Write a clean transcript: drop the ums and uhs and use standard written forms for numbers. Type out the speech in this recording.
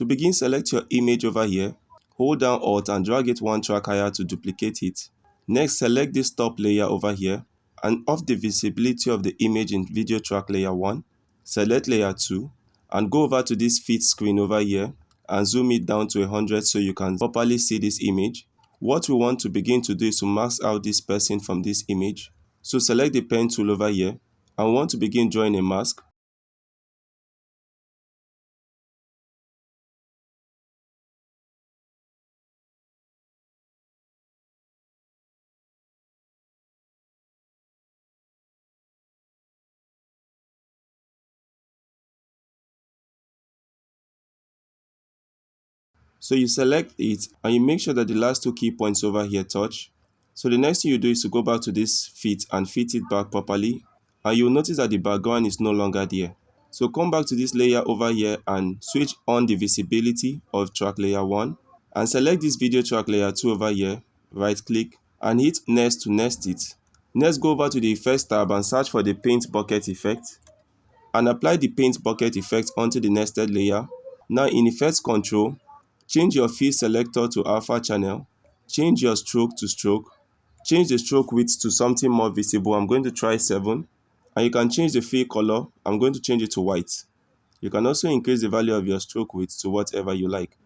To begin, select your image over here, hold down Alt and drag it one track higher to duplicate it. Next, select this top layer over here and off the visibility of the image in video track layer 1. Select layer 2 and go over to this fit screen over here and zoom it down to 100 so you can properly see this image. What we want to begin to do is to mask out this person from this image. So select the pen tool over here and we want to begin drawing a mask. So you select it and you make sure that the last two key points over here touch. So the next thing you do is to go back to this fit and fit it back properly. And you'll notice that the background is no longer there. So come back to this layer over here and switch on the visibility of track layer 1. And select this video track layer 2 over here. Right click and hit nest to nest it. Next, go over to the effects tab and search for the paint bucket effect. And apply the paint bucket effect onto the nested layer. Now in effects control, change your fill selector to alpha channel, change your stroke to stroke, change the stroke width to something more visible. I'm going to try 7. And you can change the fill color. I'm going to change it to white. You can also increase the value of your stroke width to whatever you like.